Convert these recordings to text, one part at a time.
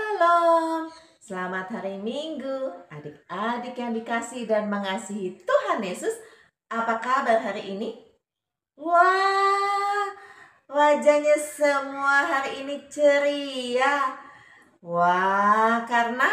Shalom, selamat hari Minggu, adik-adik yang dikasih dan mengasihi Tuhan Yesus. Apa kabar hari ini? Wah, wajahnya semua hari ini ceria. Wah, karena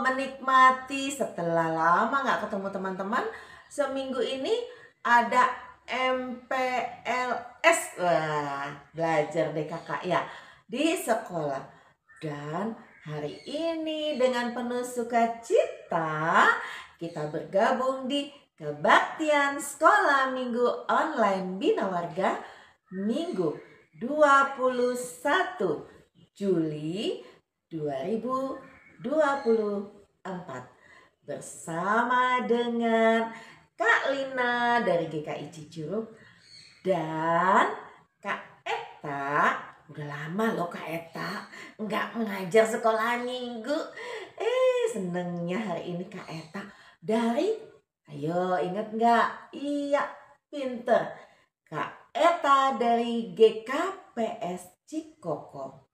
menikmati setelah lama gak ketemu teman-teman. Seminggu ini ada MPLS. Wah, belajar deh kakak ya di sekolah. Dan hari ini dengan penuh sukacita kita bergabung di kebaktian sekolah minggu online Bina Warga Minggu 21 Juli 2024 bersama dengan Kak Lina dari GKI Cicurug dan Kak Eta. Udah lama loh Kak Eta nggak mengajar sekolah minggu. Senengnya hari ini Kak Eta dari, ayo inget nggak? Iya, pinter. Kak Eta dari GKPS Cikoko.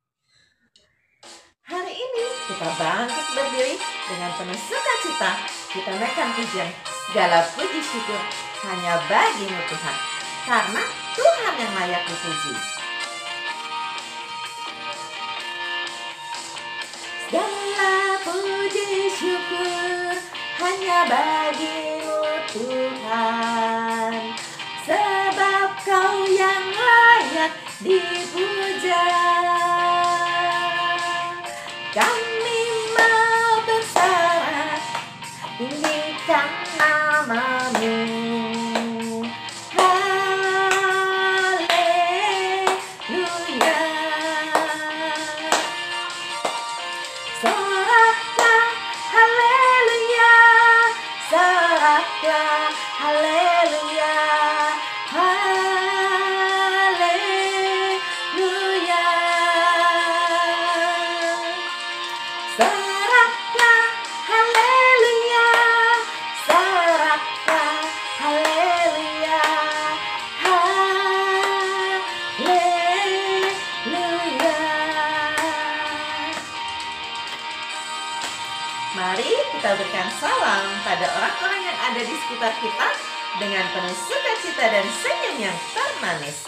Hari ini kita bangkit berdiri dengan penuh sukacita. Kita naikkan pujian, segala puji syukur hanya bagi-Mu Tuhan, karena Tuhan yang layak dipuji. Segala puji syukur hanya bagi-Mu Tuhan, sebab Kau yang layak dipuja. Kami mau bersorak, tinggikan nama-Mu. Haleluya. Soraklah haleluya, soraklah haleluya, haleluya. Soraklah haleluya, soraklah haleluya, haleluya. Mari kita berikan salam pada orang-orang yang ada di sekitar kita dengan penuh sukacita dan senyum yang termanis.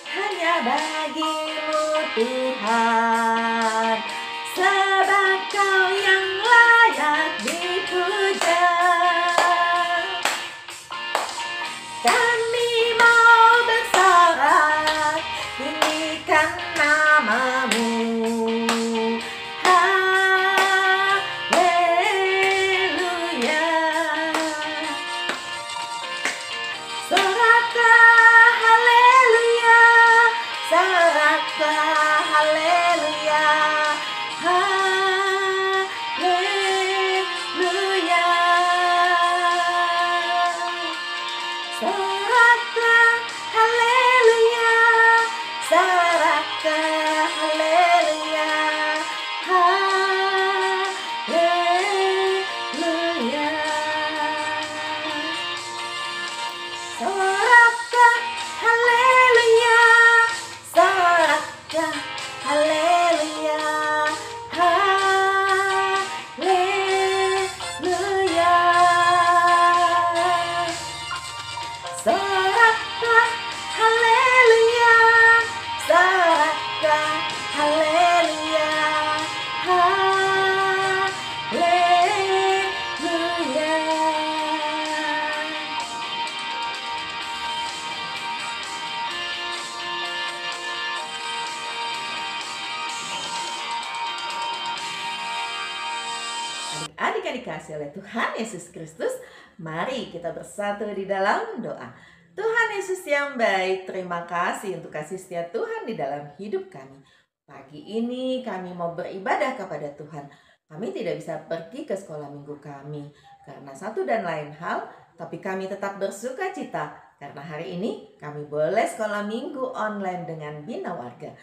Hanya bagi-Mu Tuhan, sebab Kau yang layak dipuja. Kami mau bersorak, tinggikan nama-Mu. Haleluya. Soraklah haleluya, soraklah haleluya, haleluya. Soraklah haleluya, soraklah haleluya, haleluya. Soraklah haleluya, soraklah haleluya, haleluya. Soraklah haleluya, soraklah haleluya, haleluya. Adik-adik yang dikasihi oleh Tuhan Yesus Kristus, mari kita bersatu di dalam doa. Tuhan Yesus yang baik, terima kasih untuk kasih setia Tuhan di dalam hidup kami. Pagi ini kami mau beribadah kepada Tuhan. Kami tidak bisa pergi ke sekolah minggu kami karena satu dan lain hal, tapi kami tetap bersuka cita karena hari ini kami boleh sekolah minggu online dengan Bina Warga.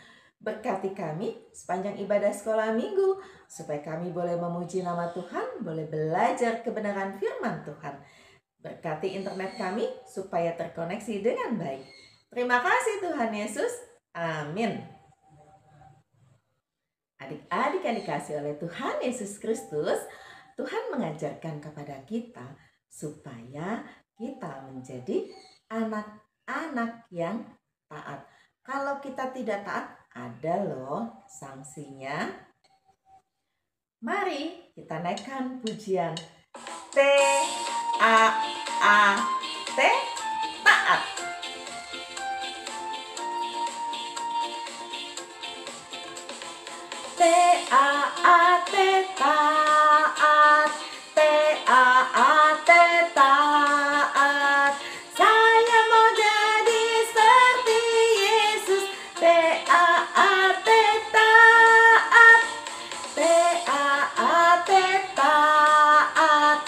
Berkati kami sepanjang ibadah sekolah minggu, supaya kami boleh memuji nama Tuhan, boleh belajar kebenaran firman Tuhan. Berkati internet kami supaya terkoneksi dengan baik. Terima kasih Tuhan Yesus. Amin. Adik-adik yang dikasih oleh Tuhan Yesus Kristus, Tuhan mengajarkan kepada kita supaya kita menjadi anak-anak yang taat. Kalau kita tidak taat, ada loh sanksinya. Mari kita naikkan pujian T-A-A-T, taat. T-A-A-T, taat. T-A-A-T, taat. Saya mau jadi seperti Yesus. T-A-A-T, taat. T-A-A-T, taat.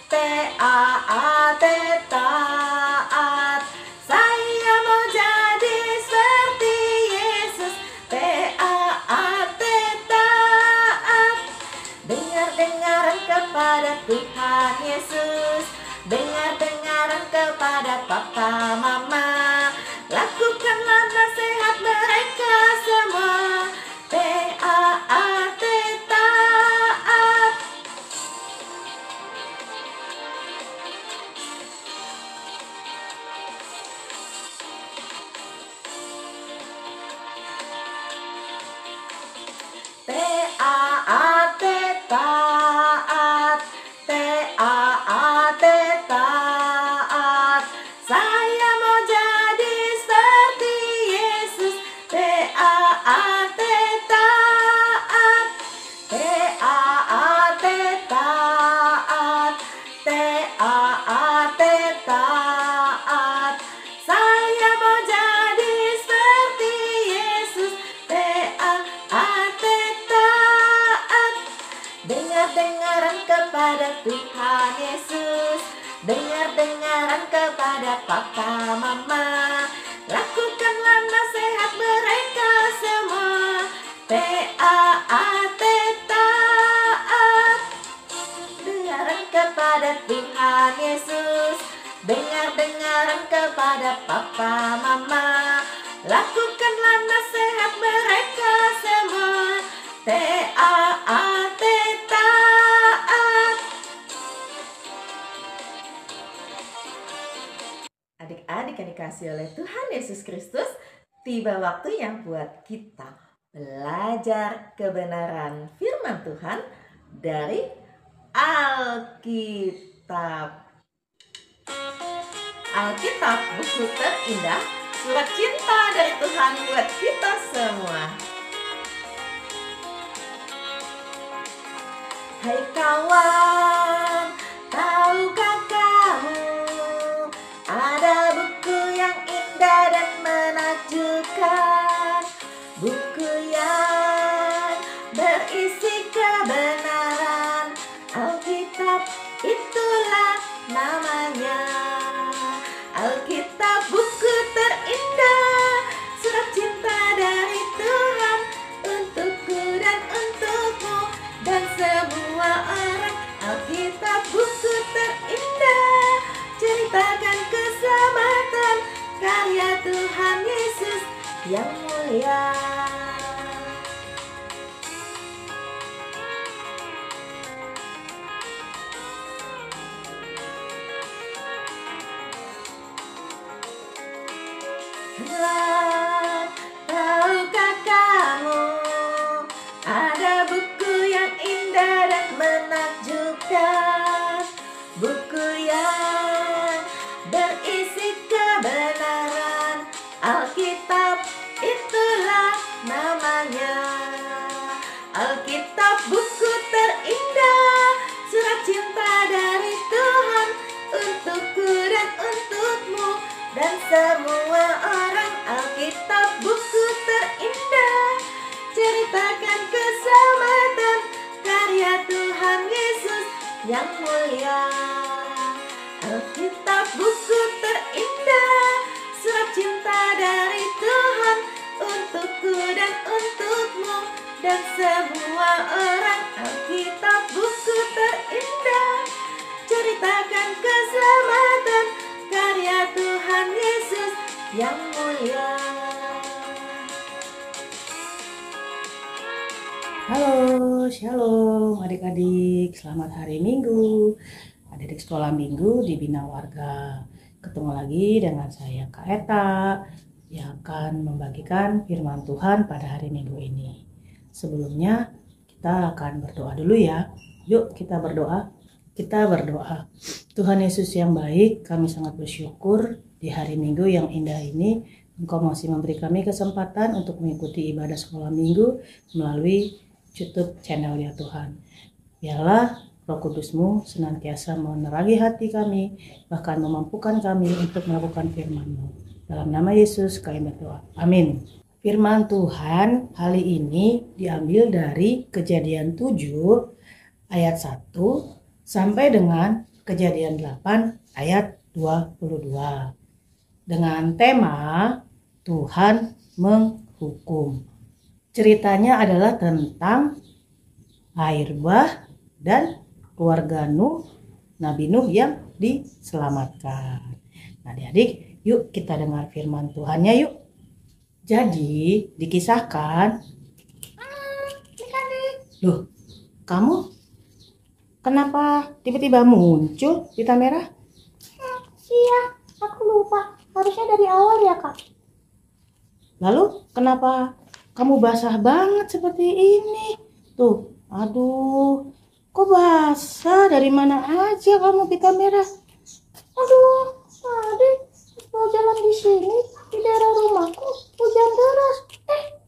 T-A-A-T, taat. Saya mau jadi seperti Yesus. T-A-A-T, taat. Dengar-dengaran kepada Tuhan Yesus. Dengar-dengaran kepada papa mama. Lakukanlah nasihat mereka semua. T-A-A-T, taat. T-A-A-T, taat. T-A-A-T, taat. Saya mau jadi seperti Yesus. T-A-A-T, taat. T-A-A-T, taat. T-A-A-T, taat. Saya mau jadi seperti Yesus. T-A-A-T, taat. Dengar-dengaran kepada Tuhan Yesus. Dengar-dengaran kepada papa mama. Lakukanlah nasihat mereka semua. T-A-A-T, taat. Dengaran kepada Tuhan Yesus. Dengar-dengaran kepada papa mama. Lakukanlah nasihat mereka semua. T-A-A-T, taat. Adik-adik yang dikasih oleh Tuhan Yesus Kristus, tiba waktunya buat kita belajar kebenaran firman Tuhan dari Alkitab. Alkitab, buku terindah, surat cinta dari Tuhan buat kita semua. Hai kawan, tahukah kamu ada buku yang indah dan menakjubkan, buku yang berisi kebenaran. Alkitab itulah namanya. Alkitab, buku terindah, surat cinta dari Tuhan untukku dan untukmu dan semua orang. Alkitab, buku terindah, ceritakan keselamatan karya Tuhan Yesus yang mulia. Tahukah kamu ada buku yang indah dan menakjubkan, buku yang berisi kebenaran. Alkitab itulah namanya. Alkitab, buku terindah, surat cinta dari Tuhan untukku dan untukmu dan semua orang. Alkitab, buku terindah, ceritakan keselamatan karya Tuhan Yesus yang mulia. Alkitab, buku terindah, surat cinta dari Tuhan untukku dan untukmu dan semua orang. Alkitab, buku terindah, ceritakan keselamatan karya Tuhan Yesus yang mulia. Halo, shalom adik-adik, selamat hari Minggu. Adik-adik sekolah Minggu di Bina Warga. Ketemu lagi dengan saya Kak Eta yang akan membagikan firman Tuhan pada hari Minggu ini. Sebelumnya kita akan berdoa dulu ya. Yuk kita berdoa. Kita berdoa. Tuhan Yesus yang baik, kami sangat bersyukur di hari Minggu yang indah ini Engkau masih memberi kami kesempatan untuk mengikuti ibadah sekolah Minggu melalui YouTube channel ya Tuhan. Biarlah Roh Kudus-Mu senantiasa menerangi hati kami, bahkan memampukan kami untuk melakukan firman-Mu. Dalam nama Yesus kami berdoa. Amin. Firman Tuhan kali ini diambil dari Kejadian 7 ayat 1 sampai dengan Kejadian 8 ayat 22. Dengan tema Tuhan menghukum. Ceritanya adalah tentang air bah dan keluarga Nuh, Nabi Nuh yang diselamatkan. Nah adik-adik, yuk kita dengar firman Tuhannya yuk. Jadi dikisahkan, loh kamu kenapa tiba-tiba muncul pita merah? Iya, aku lupa. Harusnya dari awal ya, Kak. Lalu kenapa kamu basah banget seperti ini? Tuh, aduh, kok basah? Dari mana aja kamu pita merah? Aduh, tadi mau jalan di sini di daerah rumahku hujan deras.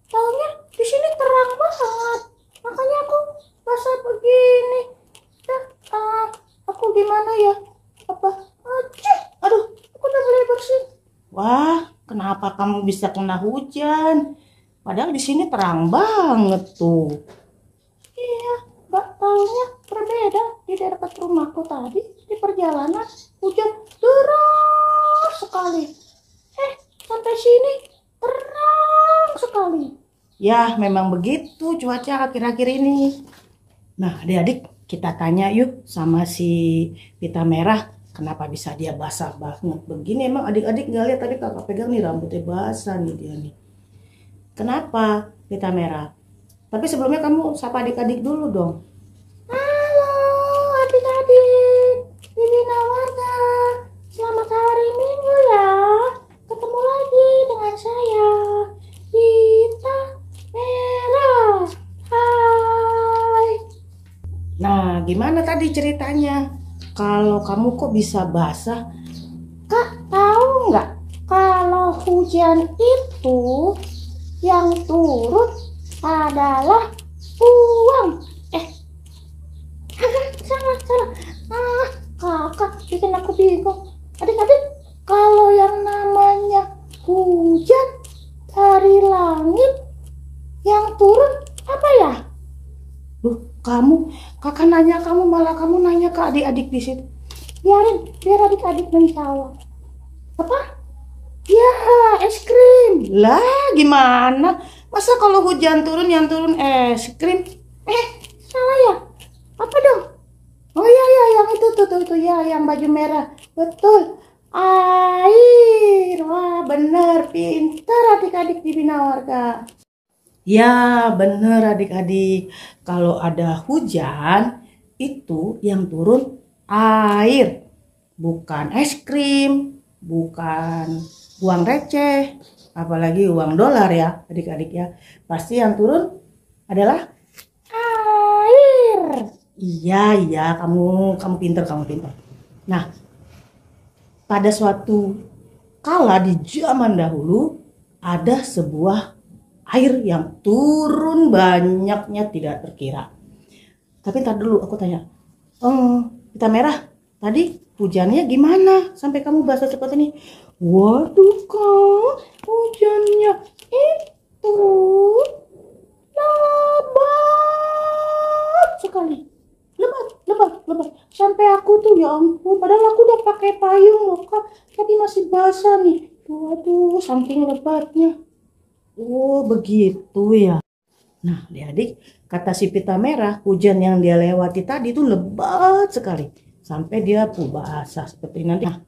Taunya di sini terang banget. Makanya aku basah begini. Aku gimana ya? Aduh, aku udah boleh bersih. Wah, kenapa kamu bisa kena hujan? Padahal di sini terang banget tuh. Iya, Mbak, taunya berbeda di dekat rumahku tadi di perjalanan hujan deras sekali. Sampai sini terang sekali. Ya, memang begitu cuaca akhir-akhir ini. Nah, adik-adik kita tanya yuk sama si pita merah. Kenapa bisa dia basah banget begini? Emang adik-adik nggak lihat tadi kakak pegang nih rambutnya basah nih dia nih. Kenapa pita merah? Tapi sebelumnya kamu sapa adik-adik dulu dong. Halo adik-adik di Bina Warga. Selamat hari Minggu ya. Ketemu lagi dengan saya, Pita Merah. Hai. Nah, gimana tadi ceritanya? Kalau kamu kok bisa basah? Kak, tahu nggak kalau hujan itu yang turun adalah uang. Salah. Kakak bikin aku bingung. Adik-adik, kalau yang namanya hujan dari langit yang turun apa ya? Kakak nanya kamu malah kamu nanya ke adik-adik di situ. Biar adik-adik menjawab. Apa? Ya, es krim. Lah, gimana? Masa kalau hujan turun yang turun es krim? Salah ya? Apa dong? Oh iya, yang itu tuh ya, yang baju merah. Betul. Air. Wah, benar, pintar adik-adik di Bina Warga. Ya, bener adik-adik. Kalau ada hujan, itu yang turun air. Bukan es krim, bukan uang receh, apalagi uang dolar ya adik-adik ya. Pasti yang turun adalah air. Iya, kamu pintar. Nah, pada suatu kala di zaman dahulu ada sebuah air yang turun banyaknya tidak terkira. Tapi ntar dulu aku tanya, pita merah, tadi hujannya gimana sampai kamu basah seperti ini? Waduh kak, hujannya itu lebat sekali. Lebat. Sampai aku tuh ya ampun, padahal aku udah pakai payung loh kak, tapi masih basah nih. Waduh, saking lebatnya. Oh begitu ya. Nah adik-adik, kata si pita merah, hujan yang dia lewati tadi itu lebat sekali. Sampai dia basah seperti nanti. Nah,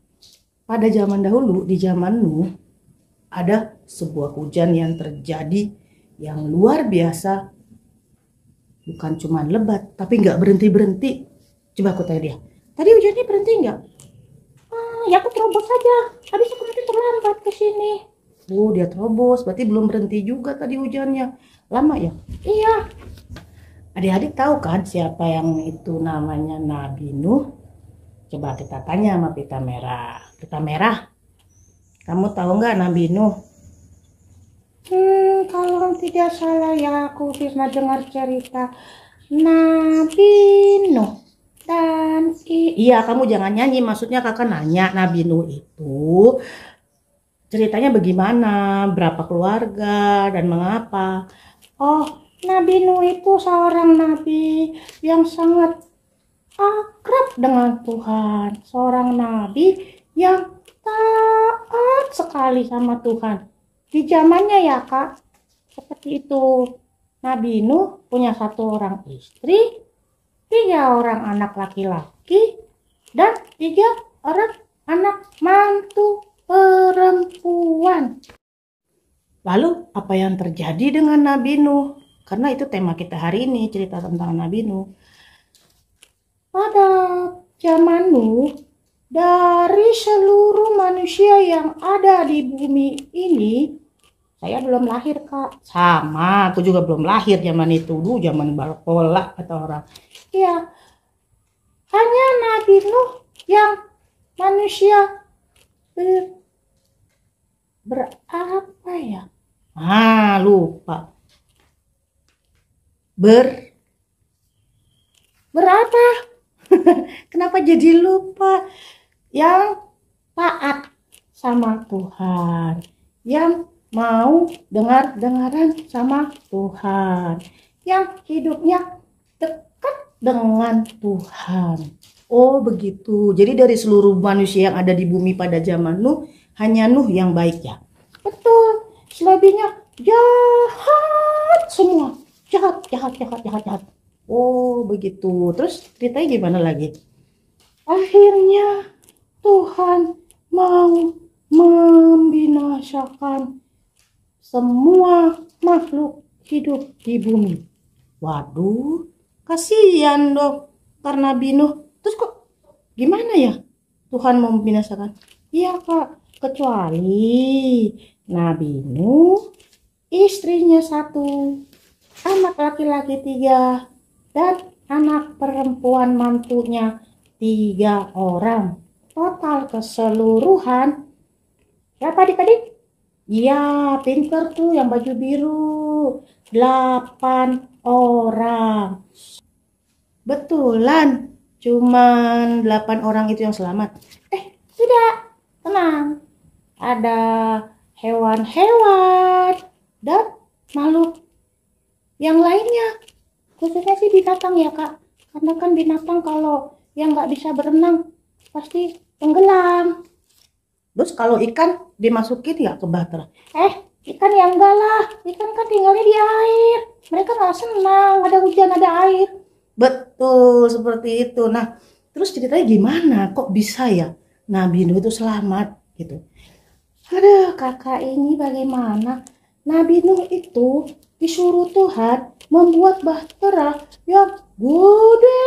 pada zaman dahulu, di zaman Nuh, ada sebuah hujan yang terjadi yang luar biasa bukan cuma lebat, tapi nggak berhenti-berhenti. Coba aku tanya dia, tadi hujannya berhenti nggak? Ya aku terobos saja. Habis aku nanti terlambat ke sini. Dia terobos, berarti belum berhenti juga tadi hujannya. Lama ya? Iya. Adik-adik tahu kan siapa yang itu namanya Nabi Nuh? Coba kita tanya sama Pita Merah. Pita Merah, kamu tahu nggak Nabi Nuh? Kalau tidak salah ya aku pernah dengar cerita Nabi Nuh dan Iya, kamu jangan nyanyi. Maksudnya kakak nanya Nabi Nuh itu ceritanya bagaimana, berapa keluarga, dan mengapa. Oh, Nabi Nuh itu seorang nabi yang sangat akrab dengan Tuhan. Seorang nabi yang taat sekali sama Tuhan. Di zamannya ya Kak, seperti itu. Nabi Nuh punya 1 orang istri, 3 orang anak laki-laki, dan 3 orang anak mantu perempuan. Lalu apa yang terjadi dengan Nabi Nuh? Karena itu tema kita hari ini, cerita tentang Nabi Nuh. Pada zaman Nuh, dari seluruh manusia yang ada di bumi ini, saya belum lahir Kak. Sama, aku juga belum lahir zaman itu. Zaman balkola kata orang. Ya, hanya Nabi Nuh yang manusia berapa ya? Lupa. Berapa? Kenapa jadi lupa? Yang taat sama Tuhan, yang mau dengar-dengaran sama Tuhan, yang hidupnya dekat dengan Tuhan. Oh begitu. Jadi dari seluruh manusia yang ada di bumi pada zaman Nuh, hanya Nuh yang baik ya? Betul. Selebihnya jahat semua. Jahat. Oh begitu. Terus ceritanya gimana lagi? Akhirnya Tuhan mau membinasakan semua makhluk hidup di bumi. Waduh, kasihan dong karena Nabi Nuh. Terus kok gimana ya Tuhan mau membinasakan? Iya Kak, kecuali Nabi Nuh, istrinya 1, anak laki-laki 3, dan anak perempuan mantunya 3 orang. Total keseluruhan berapa adik-adik? Iya, pinter tuh yang baju biru. 8 orang. Betulan, cuman 8 orang itu yang selamat. Tidak, tenang. Ada hewan-hewan dan makhluk yang lainnya. Khususnya sih binatang ya Kak. Karena kan binatang kalau yang nggak bisa berenang pasti tenggelam. Terus kalau ikan dimasukin ya ke bahtera? Ikan ya enggak lah. Ikan kan tinggalnya di air. Mereka nggak senang ada hujan ada air. Betul seperti itu. Nah, terus ceritanya gimana? Kok bisa ya Nabi Nuh itu selamat gitu? Aduh, kakak ini bagaimana? Nabi Nuh itu disuruh Tuhan membuat bahtera yang gede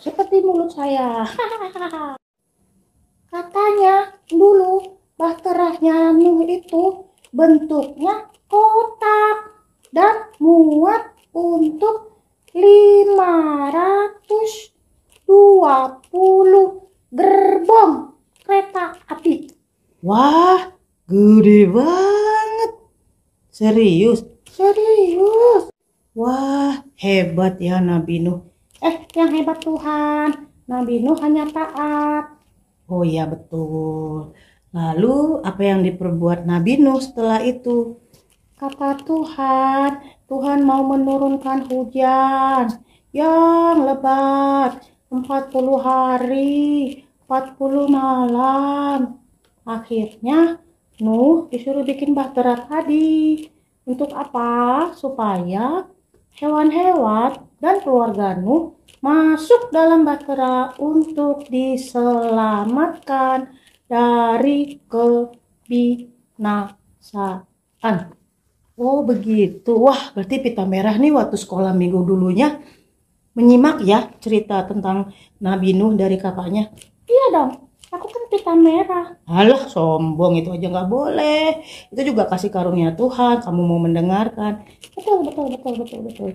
seperti mulut saya. Katanya dulu bahteranya Nuh itu bentuknya kotak dan muat untuk 520 gerbong kereta api. Wah, gede banget. Serius? Serius? Wah, hebat ya Nabi Nuh. Yang hebat Tuhan. Nabi Nuh hanya taat. Oh iya betul. Lalu apa yang diperbuat Nabi Nuh setelah itu? Kata Tuhan, Tuhan mau menurunkan hujan yang lebat 40 hari, 40 malam. Akhirnya Nuh disuruh bikin bahtera tadi. Untuk apa? Supaya hewan-hewan dan keluarga Nuh masuk dalam bahtera untuk diselamatkan dari kebinasaan. Oh begitu. Wah, berarti pita merah nih waktu sekolah minggu dulunya menyimak ya cerita tentang Nabi Nuh dari kakaknya. Iya dong, aku kan pita merah. Alah, sombong itu aja nggak boleh. Itu juga kasih karunia Tuhan. Kamu mau mendengarkan. Betul, betul, betul, betul, betul.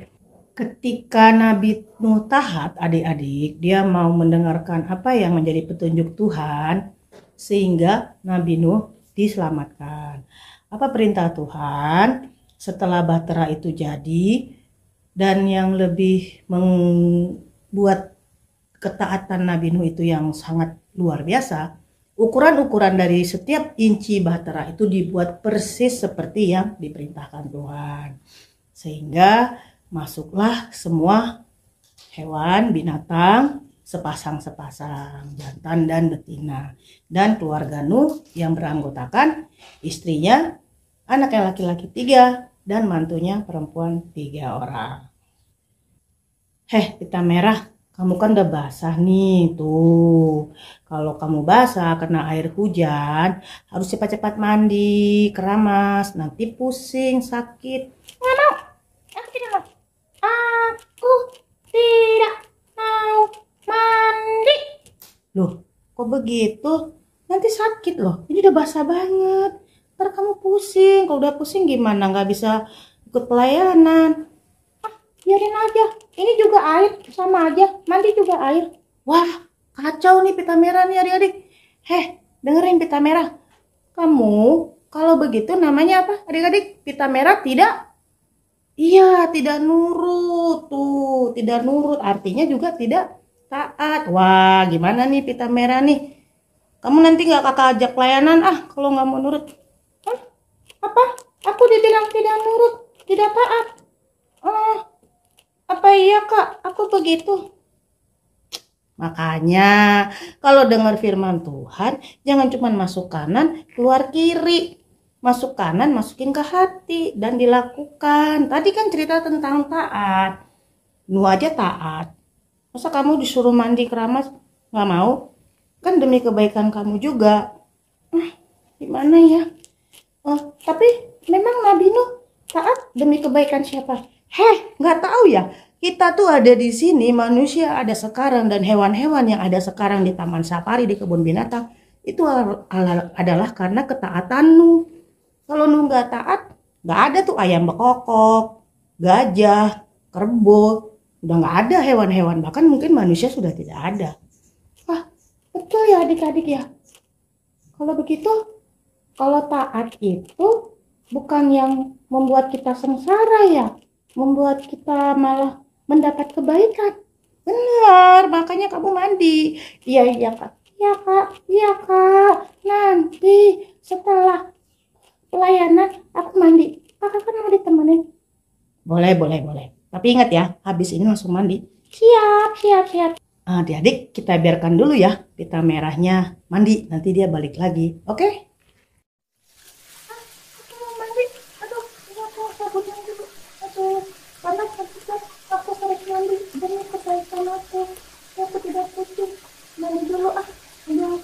Ketika Nabi Nuh taat, adik-adik, dia mau mendengarkan apa yang menjadi petunjuk Tuhan, sehingga Nabi Nuh diselamatkan. Apa perintah Tuhan? Setelah bahtera itu jadi, dan yang lebih membuat ketaatan Nabi Nuh itu yang sangat luar biasa, ukuran-ukuran dari setiap inci bahtera itu dibuat persis seperti yang diperintahkan Tuhan. Sehingga masuklah semua hewan, binatang, sepasang-sepasang, jantan dan betina. Dan keluarga Nuh yang beranggotakan istrinya, anak yang laki-laki 3, dan mantunya perempuan 3 orang. Pita merah, kamu kan udah basah nih, tuh. Kalau kamu basah kena air hujan, harus cepat-cepat mandi, keramas, nanti pusing, sakit. Nggak mau, aku tidak mau. Aku tidak mau mandi. Loh, kok begitu? Nanti sakit loh. Ini udah basah banget. Ntar kamu pusing. Kalau udah pusing gimana? Nggak bisa ikut pelayanan. Biarin aja, ini juga air, sama aja, mandi juga air. Wah, kacau nih pita merah nih adik-adik. Dengerin pita merah. Kamu kalau begitu namanya apa adik-adik? Pita merah tidak? Iya, tidak nurut. Tuh, tidak nurut. Artinya juga tidak taat. Wah, gimana nih pita merah nih? Kamu nanti nggak kakak ajak pelayanan kalau nggak mau nurut. Apa? Aku dibilang tidak nurut, tidak taat. Apa iya kak? Aku begitu. Makanya kalau dengar firman Tuhan, jangan cuma masuk kanan, keluar kiri. Masuk kanan, masukin ke hati dan dilakukan. Tadi kan cerita tentang taat. Nuh aja taat. Masa kamu disuruh mandi keramas nggak mau? Kan demi kebaikan kamu juga. Gimana ya? Tapi memang Nabi Nuh taat demi kebaikan siapa? Nggak tahu ya. Kita tuh ada di sini, manusia ada sekarang, dan hewan-hewan yang ada sekarang di taman safari, di kebun binatang, itu adalah karena ketaatan Nuh. Kalau Nuh nggak taat, nggak ada tuh ayam bekokok, gajah, kerbau, udah nggak ada hewan-hewan, bahkan mungkin manusia sudah tidak ada. Betul ya adik-adik ya. Kalau begitu, kalau taat itu bukan yang membuat kita sengsara ya, membuat kita malah mendapat kebaikan. Benar, makanya kamu mandi. Iya kak, iya kak. Nanti setelah pelayanan aku mandi. Kakak kan mau ditemenin. Boleh. Tapi ingat ya, habis ini langsung mandi. Siap. Adik-adik, kita biarkan dulu ya pita merahnya mandi. Nanti dia balik lagi. Oke? Aku mau mandi. Aduh, ini aku sabunnya dulu. Aduh, karena aku harus mandi demi kebaikan aku. Aku tidak pusing. Mandi dulu Aduh,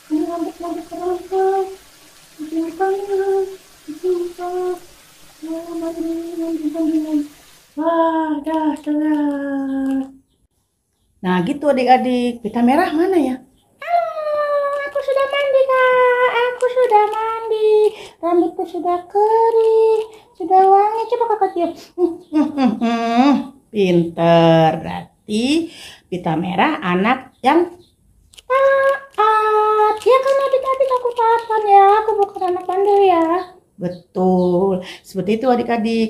ini rambut keramas. Jumpa. Mandi. Wah, dah selesai. Nah gitu adik-adik, pita merah mana ya? Aku sudah mandi kak. Aku sudah mandi. Rambutku sudah kering, sudah wangi. Coba kakak cium. Pinter, berarti pita merah anak yang taat. Ya kan adik-adik aku taat kan ya. Aku bukan anak bandel ya. betul. Seperti itu adik-adik.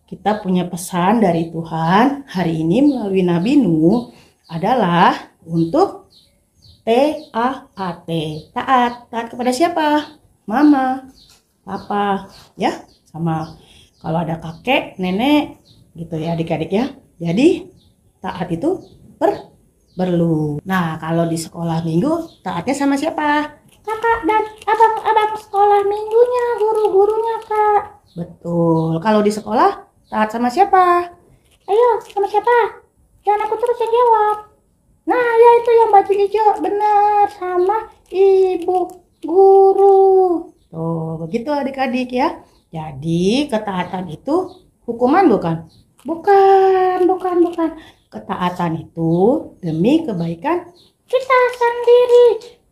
Kita punya pesan dari Tuhan hari ini melalui Nabi Nuh adalah untuk TAAT. Taat. Taat kepada siapa? Mama, papa, ya. Sama kalau ada kakek, nenek, gitu ya adik-adik ya. Jadi taat itu perlu. Nah, kalau di sekolah minggu taatnya sama siapa? Kakak dan abang-abang sekolah minggunya, guru-gurunya kak. Betul. Kalau di sekolah taat sama siapa? Ayo, sama siapa? Jangan aku terus yang jawab. Nah, ya itu yang baju hijau. Benar, sama ibu guru. Tuh, begitu adik-adik ya. Jadi ketaatan itu hukuman bukan? Bukan. Ketaatan itu demi kebaikan Kita sendiri.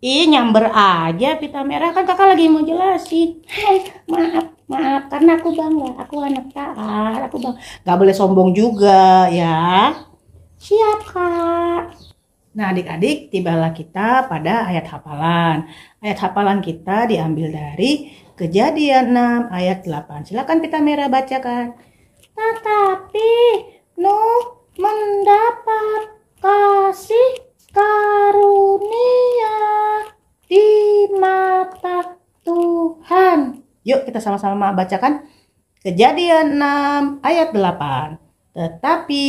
Ih, nyamber aja pita merah, kan kakak lagi mau jelasin. Maaf, karena aku bangga, aku anak taat, aku bangga. Gak boleh sombong juga ya. Siap, Kak. Nah, adik-adik, tibalah kita pada ayat hafalan. Ayat hafalan kita diambil dari Kejadian 6 ayat 8. Silakan pita merah bacakan. Tetapi Nuh mendapat kasih karunia di mata Tuhan. Yuk kita sama-sama bacakan Kejadian 6 ayat 8. Tetapi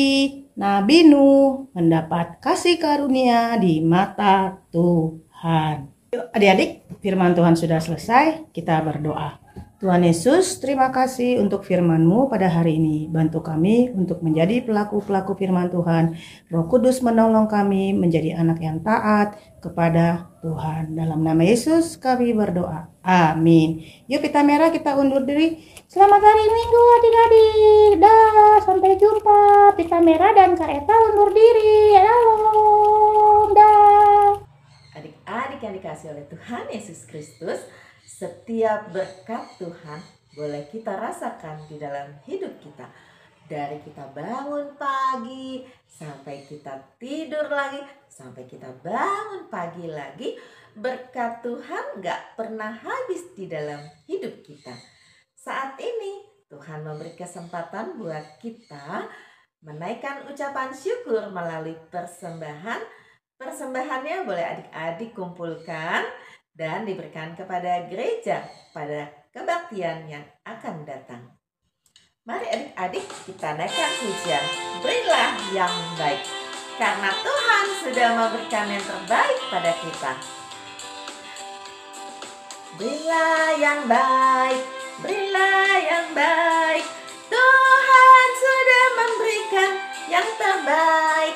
Nabi Nuh mendapat kasih karunia di mata Tuhan. Yuk adik-adik, firman Tuhan sudah selesai, kita berdoa. Tuhan Yesus, terima kasih untuk firman-Mu pada hari ini. Bantu kami untuk menjadi pelaku-pelaku firman Tuhan. Roh Kudus menolong kami menjadi anak yang taat kepada Tuhan. Dalam nama Yesus kami berdoa. Amin. Yuk pita merah kita undur diri. Selamat hari Minggu adik-adik. Dah, sampai jumpa. Pita merah dan Kak Eta undur diri. Shalom. Dah. Adik-adik yang dikasih oleh Tuhan Yesus Kristus, setiap berkat Tuhan boleh kita rasakan di dalam hidup kita. Dari kita bangun pagi, sampai kita tidur lagi, sampai kita bangun pagi lagi, berkat Tuhan gak pernah habis di dalam hidup kita. Saat ini Tuhan memberi kesempatan buat kita menaikkan ucapan syukur melalui persembahan. Persembahannya boleh adik-adik kumpulkan dan diberikan kepada gereja pada kebaktian yang akan datang. Mari adik-adik kita naikkan pujian, berilah yang baik, karena Tuhan sudah memberikan yang terbaik pada kita. Berilah yang baik, berilah yang baik, Tuhan sudah memberikan yang terbaik.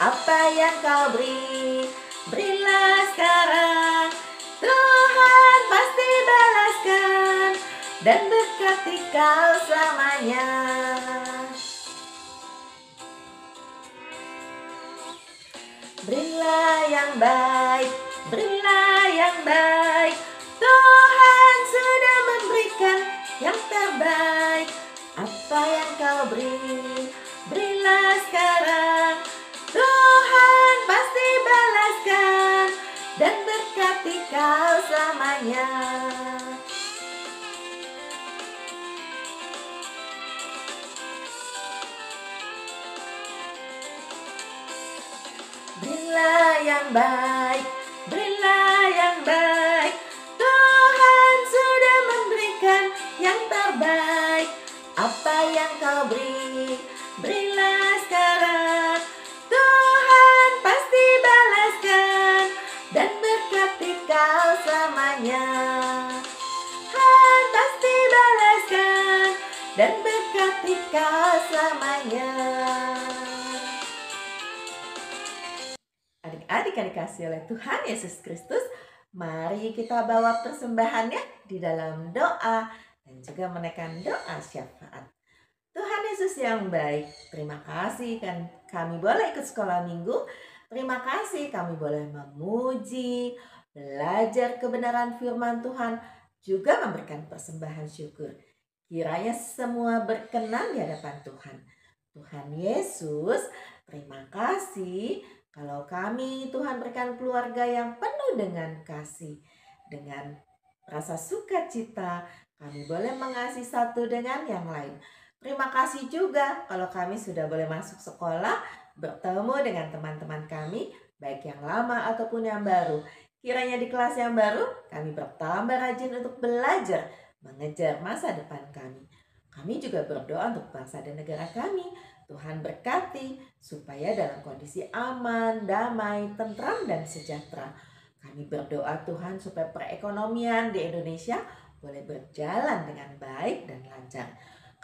Apa yang kau beri, berilah sekarang, Tuhan pasti balaskan dan berkati kau selamanya. Berilah yang baik, berilah yang baik, Tuhan sudah memberikan yang terbaik. Apa yang kau beri, berilah sekarang, Tuhan pasti balaskan dan berkati kau selamanya. Berilah yang baik, berilah yang baik, Tuhan sudah memberikan yang terbaik. Apa yang kau beri, berilah sekarang, Tuhan pasti balaskan dan berkati kau selamanya. Tuhan pasti balaskan dan berkati kau selamanya. Adik-adik yang dikasih oleh Tuhan Yesus Kristus, mari kita bawa persembahannya di dalam doa dan juga menaikkan doa syafaat. Tuhan Yesus yang baik, terima kasih kan kami boleh ikut sekolah minggu. Terima kasih kami boleh memuji, belajar kebenaran firman Tuhan, juga memberikan persembahan syukur. Kiranya semua berkenan di hadapan Tuhan. Tuhan Yesus, terima kasih kalau kami Tuhan berikan keluarga yang penuh dengan kasih, dengan rasa sukacita, kami boleh mengasihi satu dengan yang lain. Terima kasih juga kalau kami sudah boleh masuk sekolah, bertemu dengan teman-teman kami, baik yang lama ataupun yang baru. Kiranya di kelas yang baru, kami bertambah rajin untuk belajar, mengejar masa depan kami. Kami juga berdoa untuk bangsa dan negara kami. Tuhan berkati supaya dalam kondisi aman, damai, tentram, dan sejahtera. Kami berdoa Tuhan supaya perekonomian di Indonesia boleh berjalan dengan baik dan lancar.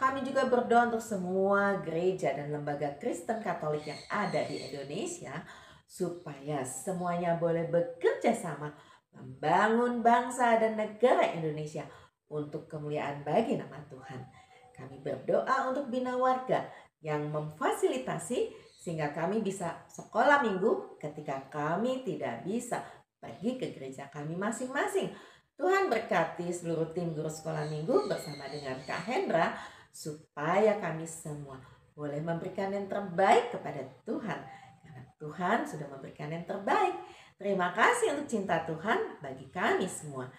Kami juga berdoa untuk semua gereja dan lembaga Kristen Katolik yang ada di Indonesia supaya semuanya boleh bekerja sama membangun bangsa dan negara Indonesia untuk kemuliaan bagi nama Tuhan. Kami berdoa untuk Bina Warga yang memfasilitasi sehingga kami bisa sekolah minggu ketika kami tidak bisa pergi ke gereja kami masing-masing. Tuhan berkati seluruh tim guru sekolah minggu bersama dengan Kak Hendra supaya kami semua boleh memberikan yang terbaik kepada Tuhan. Karena Tuhan sudah memberikan yang terbaik. Terima kasih untuk cinta Tuhan bagi kami semua.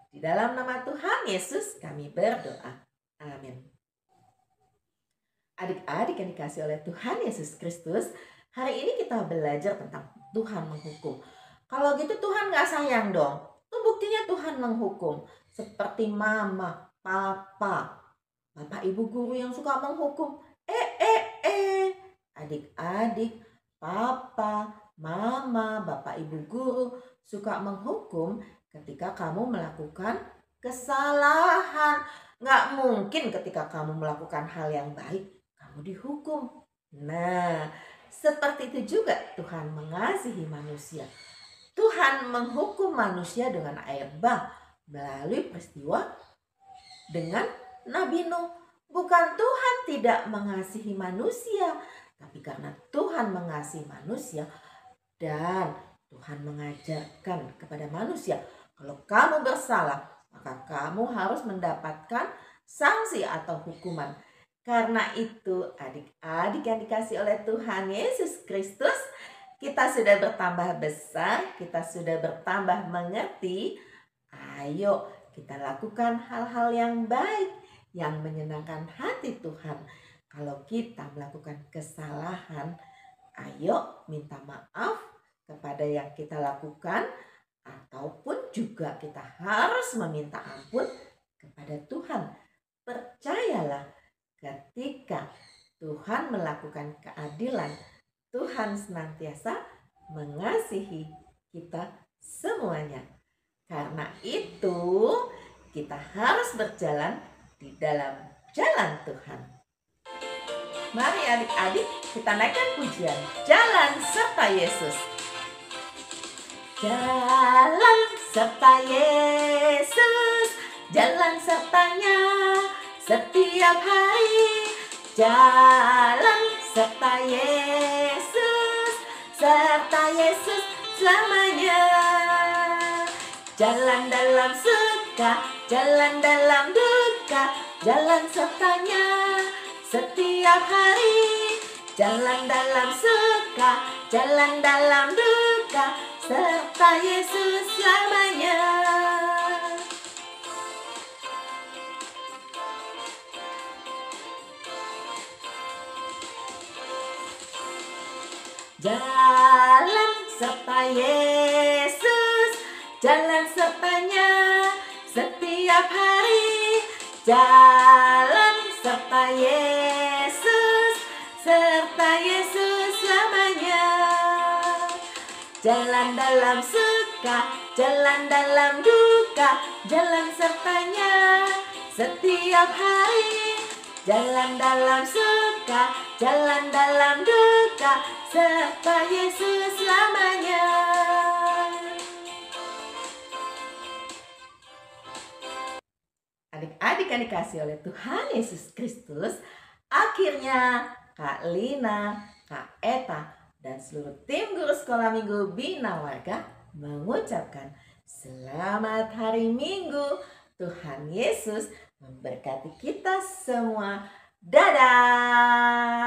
Di dalam nama Tuhan Yesus kami berdoa. Amin. Adik-adik yang dikasih oleh Tuhan Yesus Kristus, hari ini kita belajar tentang Tuhan menghukum. Kalau gitu Tuhan gak sayang dong. Itu buktinya Tuhan menghukum. Seperti mama, papa, bapak ibu guru yang suka menghukum. Adik-adik, papa, mama, bapak ibu guru suka menghukum ketika kamu melakukan kesalahan. Gak mungkin ketika kamu melakukan hal yang baik kamu dihukum. Nah, seperti itu juga Tuhan mengasihi manusia. Tuhan menghukum manusia dengan air bah melalui peristiwa dengan Nabi Nuh. Bukan Tuhan tidak mengasihi manusia, tapi karena Tuhan mengasihi manusia dan Tuhan mengajarkan kepada manusia, kalau kamu bersalah, maka kamu harus mendapatkan sanksi atau hukuman. Karena itu adik-adik yang dikasih oleh Tuhan Yesus Kristus, kita sudah bertambah besar, kita sudah bertambah mengerti. Ayo kita lakukan hal-hal yang baik, yang menyenangkan hati Tuhan. Kalau kita melakukan kesalahan, ayo minta maaf kepada yang kita lakukan, ataupun juga kita harus meminta ampun kepada Tuhan. Percayalah, ketika Tuhan melakukan keadilan, Tuhan senantiasa mengasihi kita semuanya. Karena itu kita harus berjalan di dalam jalan Tuhan. Mari adik-adik kita naikkan pujian Jalan Serta Yesus. Jalan serta Yesus, jalan sertanya setiap hari. Jalan serta Yesus, serta Yesus selamanya. Jalan dalam suka, jalan dalam duka, jalan sertanya setiap hari. Jalan dalam suka, jalan dalam duka, serta Yesus selamanya. Jalan serta Yesus, jalan sertanya setiap hari. Jalan serta Yesus, serta Yesus selamanya. Jalan dalam suka, jalan dalam duka, jalan sertanya setiap hari. Jalan dalam suka, jalan dalam duka, serta Yesus selamanya. Adik-adik yang dikasih oleh Tuhan Yesus Kristus, akhirnya Kak Lina, Kak Eta, dan seluruh tim guru sekolah minggu Bina Warga mengucapkan selamat hari Minggu. Tuhan Yesus memberkati kita semua. Dadah!